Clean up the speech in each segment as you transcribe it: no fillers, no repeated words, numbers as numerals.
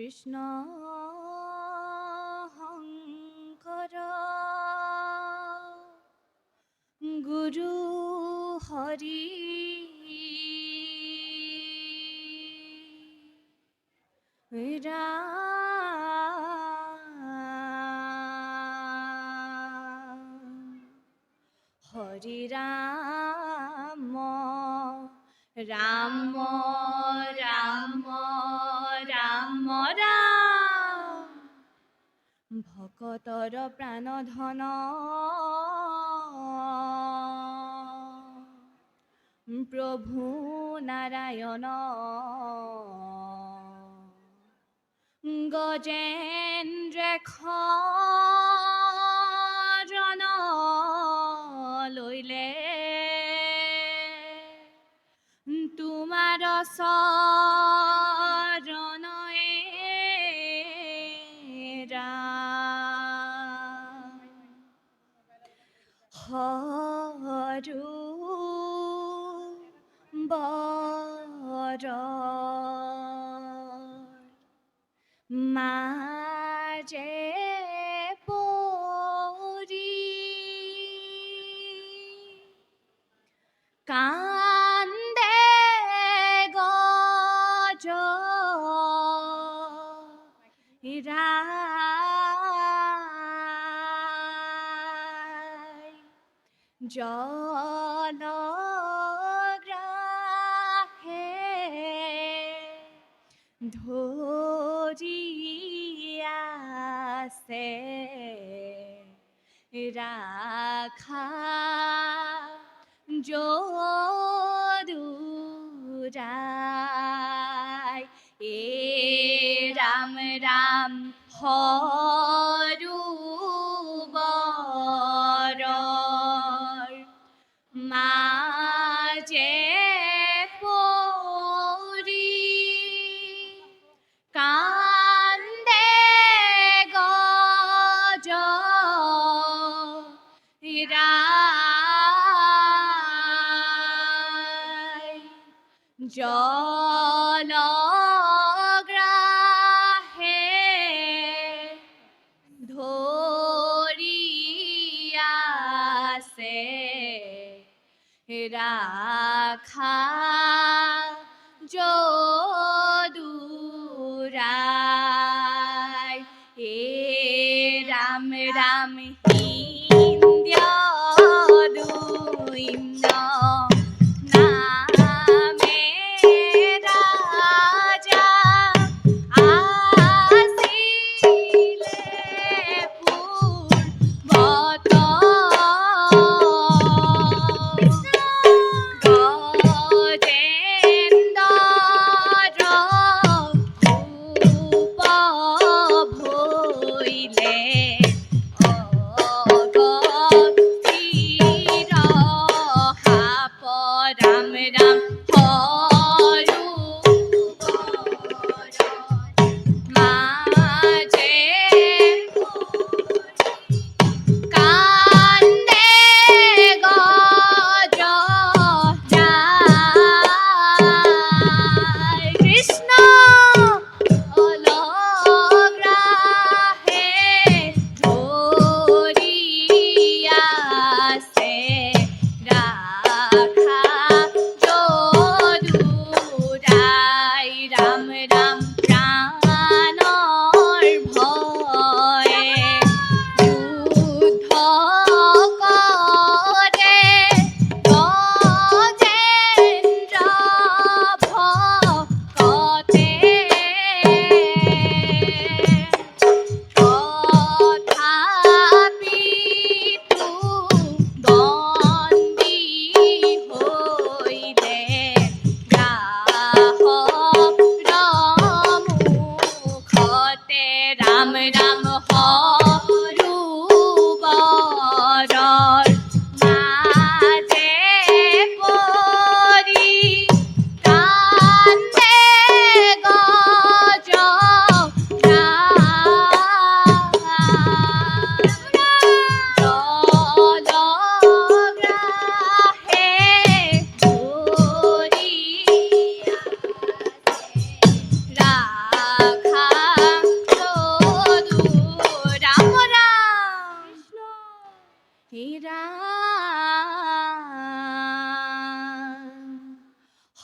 কৃষ্ণ শংকৰ গুৰু হৰি হৰি ৰাম ৰাম ৰাম ৰাম ৰাম ভকতৰ প্ৰাণ ধন প্ৰভু নাৰায়ণ গজেন্দ্ৰ শৰণ লইলে তোমাৰ চৰণে ৰাম সৰু বৰ মাজে পৰি কান্দে গজ জলগ্ৰাহে ধৰি আছে ৰাখা যদুৰাই এ ৰাম ৰাম সৰু বৰ মাজে পৰি কান্দে গজ জলগ্ৰাহে ধৰি আছে ৰাখা যদুৰাই এ ৰাম ৰাম হিন্দ্য দুইম্ন নামে ৰাজা আছিলে পূৰ্বত রাখা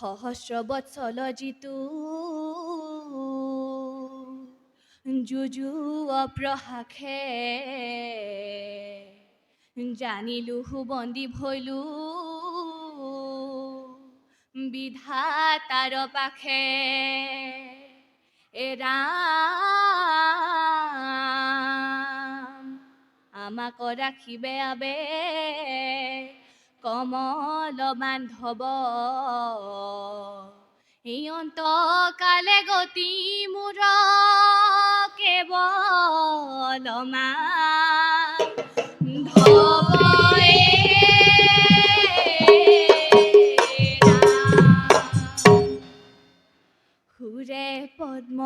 সহস্র বৎসল জিতু যুযু অপ্ৰহাসে জানিলো সুবন্দী ভৈলো বিধাতাৰ পাশে এ ৰাম আমাক ৰাখিবে আবে কমল বান্ধৱ এই অন্তকালে গতি মোৰ কেৱল মাধৱয়ে সুৰে পদ্ম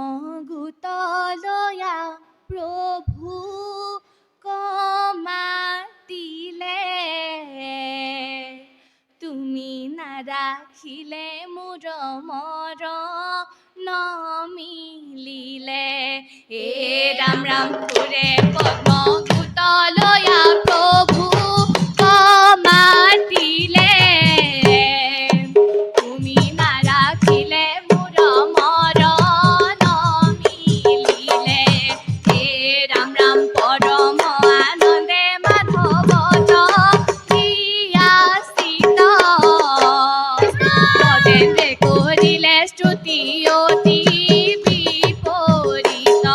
গোটলয়া প্ৰভু কমাতিলে তুমি নাৰাখিলে মোৰ নমিলিলে এ ৰাম ৰাম সুৰে পদ্ম গোটলয়া প্ৰভু কমাতিলে তুমি নাৰাখিলে মোৰ নমিলিলে হে ৰাম ৰাম পৰম আনন্দে মাধৱত ক্ৰিয়াচিত ভজেন্দ্ৰে কৰিলে স্তুতি অতি বিপৰীত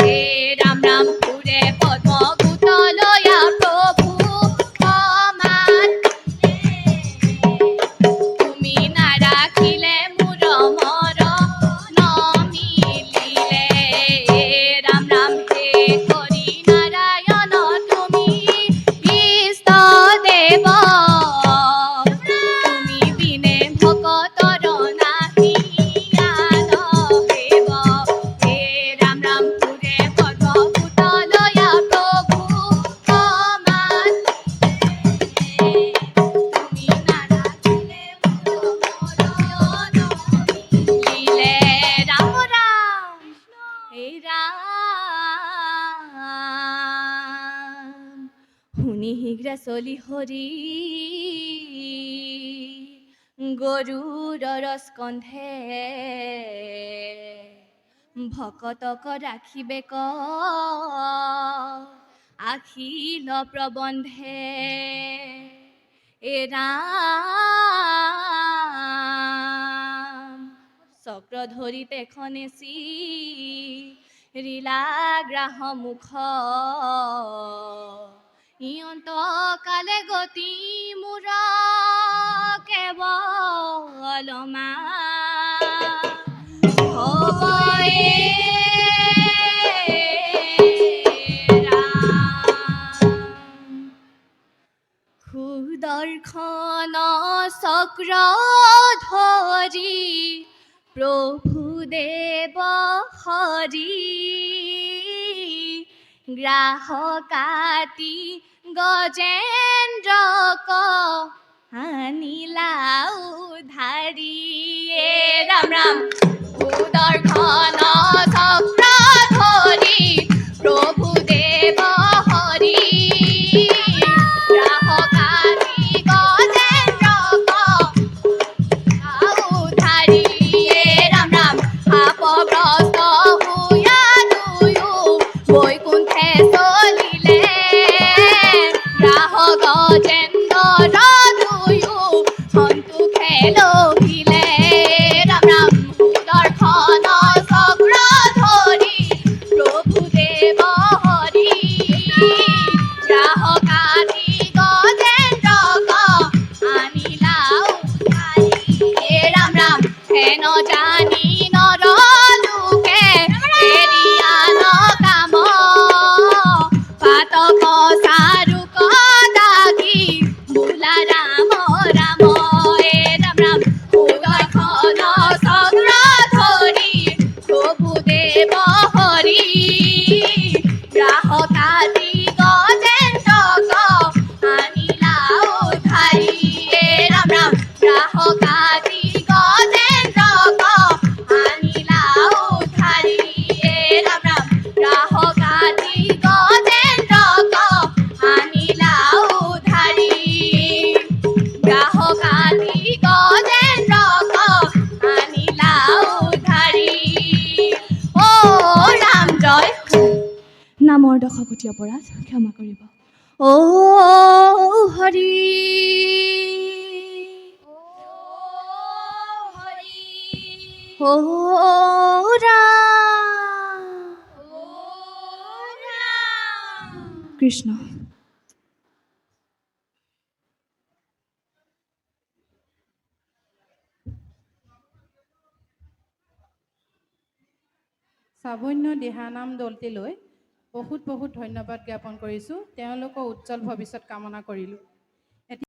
হে ৰাম ৰাম সুৰে পদ্ম গোটলয়া প্ৰভু তুমি নাৰাখিলে মোৰ নমিলিলে ৰাম ৰাম হে হৰি নাৰায়ণ তুমি ইষ্ট দেৱ তুমি বিনে ভকতৰ নাহি আন হেব হে ৰাম ৰাম সুৰে পদ্ম গোটলয়া প্ৰভু তুমি নাৰাখিলে লীলে ৰাম ৰাম হে ৰাম শুনি শীঘ্ৰে চলি হৰি গৰুড়ৰ স্কন্ধে ভকতক ৰাখিবে ক আখিল প্ৰবন্ধে এ ৰাম চক্ৰ ধৰি তেখনেচি ৰিলাগ্ৰাহ মুখ ইয়ন্তকালে গতি মোৰ কেৱল মাধৱয়ে ৰাম সুদৰ্শন চক্ৰ ধৰি প্ৰভু দেৱ হৰি গ্ৰাহ কাটি গজেন্দ্ৰক আনিলা উধাৰি এ ৰাম ৰাম সুদৰ্শন চক্ৰ ধৰি প্ৰভু দেৱ হৰি গ্ৰাহ কাটি গজেন্দ্ৰক উধাৰি এ ৰাম ৰাম আপগ্ৰস্ত হুয়া দুয়ো বৈকুণ্ঠে চলিলে গ্ৰাহ গজেন্দ্ৰ দুয়ো সন্তোষে লভিলে ৰাম ৰাম সুদৰ্শন চক্ৰ ধৰি প্ৰভু দেৱ হৰি গ্ৰাহ কাটি গজেন্দ্ৰক আনিলা উধাৰি হে ৰাম ৰাম হেন জানি নৰ লোকে এৰিয়া ন কাম পাতক চাৰুক দাগি বোলা ৰাম ৰাম হে ৰাম ৰাম সুদৰ্শন চক্ৰ ধৰি প্ৰভু দেৱ হৰি গ্ৰাহ কাটি গজেন্দ্ৰক আনিলা উধাৰি হে ৰাম ৰাম গ্ৰাহ কাটি গজেন্দ্ৰক আনিলা উধাৰি হে ৰাম ৰাম গ্ৰাহ কাটি গজেন্দ্ৰক আনিলা উধাৰি গ্ৰাহ কাটি গজেন্দ্ৰক প্ৰতি অপৰাধ ক্ষমা কৰিব। ও হৰি ও ৰাম কৃষ্ণ। চাবন্য দিহানাম দলটিলৈ বহুত বহুত ধন্যবাদ জ্ঞাপন কৰিছোঁ। তেওঁলোকৰ উজ্জ্বল ভৱিষ্যত কামনা কৰিলোঁ।